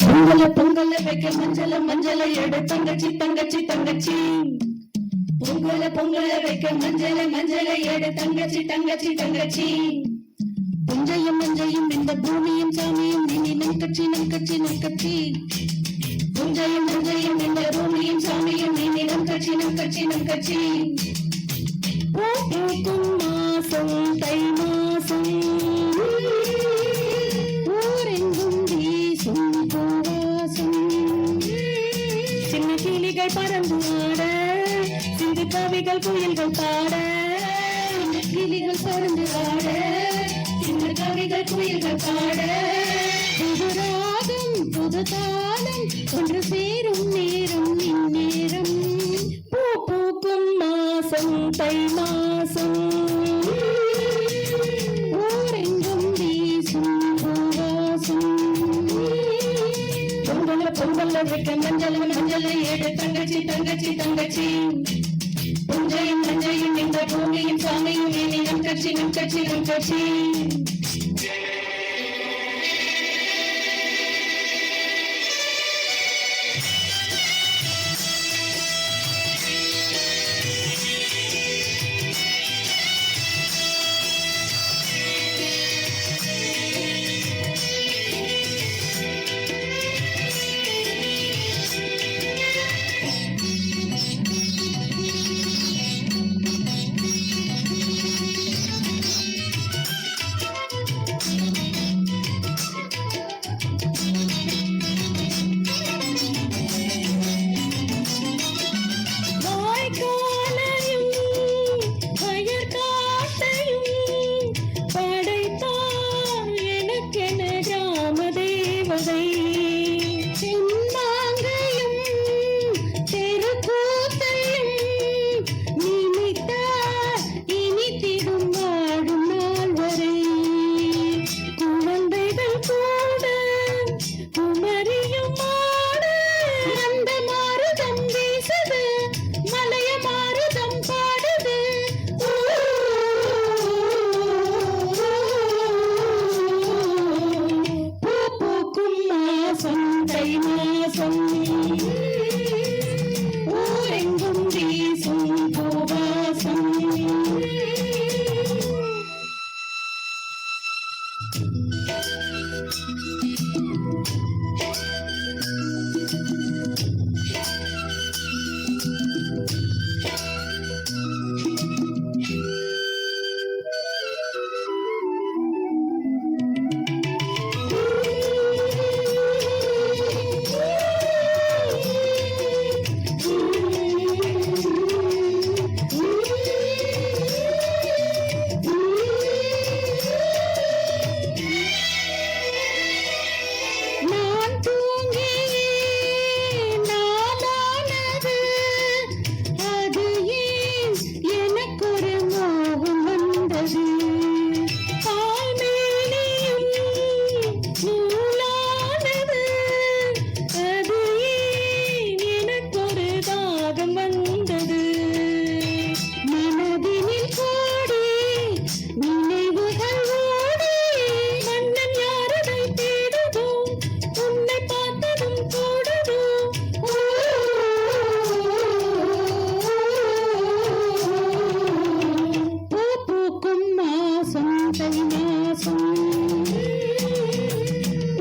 பொங்கல பொங்கல வைக்க மஞ்சள மஞ்சள எடு தங்கச்சி தங்கச்சி தங்கச்சி. பொங்கல பொங்கல வைக்க மஞ்சள மஞ்சள எடு தங்கச்சி தங்கச்சி தங்கச்சி. புஞ்சையும் மஞ்சையும் இந்த பூமியும் சாமியும் இனி நம் கட்சி நம் கட்சி நம் கட்சி. புஞ்சையும் மஞ்சையும் இந்த பூமியும் சாமியும் இனி நம் கட்சி நம் கட்சி நம் கட்சி. பூக்கும் மாசம் தை மாசம் ஊரெங்கும் வீசும் பூவாசம். சின்ன கிளிகள் பறந்து ஆட சிந்து கவிகள் குயில்கள் பாட. கிளிகள் பறந்து ஆட சின்ன கவிகள் குயில்கள் பாட. புது ராகம் புது தாளம் ஒன்று சேரும் நேரம் இந்நேரம். பூ பூக்கும் மாசம் தை மாசம் ஊரெங்கும் வீசும் பூவாசம். பொங்கல பொங்கல வைக்க மஞ்சள் மஞ்சள் ஏடு தங்கச்சி தங்கச்சி தங்கச்சி. புஞ்சையும் மஞ்சையும் இந்த பூமியும் சாமியும் இனி நம் கட்சி நம் கட்சி நம் கட்சி.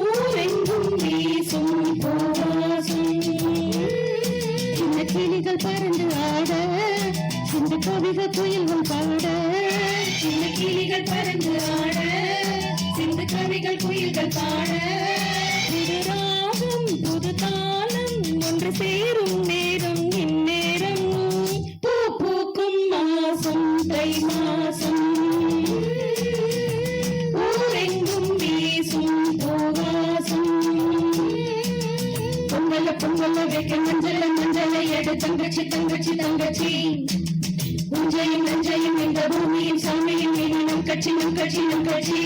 ஊரெங்கும் வீசும் பூவாசம். கிளிகள் பறந்து ஆட சின்ன கவிகள் குயில்கள் பாட. சின்ன கிளிகள் பறந்து ஆட சின்ன கவிகள் குயில்கள் பாட. புது ராகம் புது தாளம் ஒன்று சேரும் நேரம் இந்நேரம். பூ பூக்கும் மாசம் தை மாசம் ஊரெங்கும் வீசும் பூவாசம். பொங்கல பொங்கல வைக்க மஞ்சள மஞ்சள எடு தங்கச்சி தங்கச்சி தங்கச்சி. புஞ்சையும் நஞ்சையும் இந்த பூமியும் சாமியும் இனி நம் கட்சி நம் கட்சி நம் கட்சி.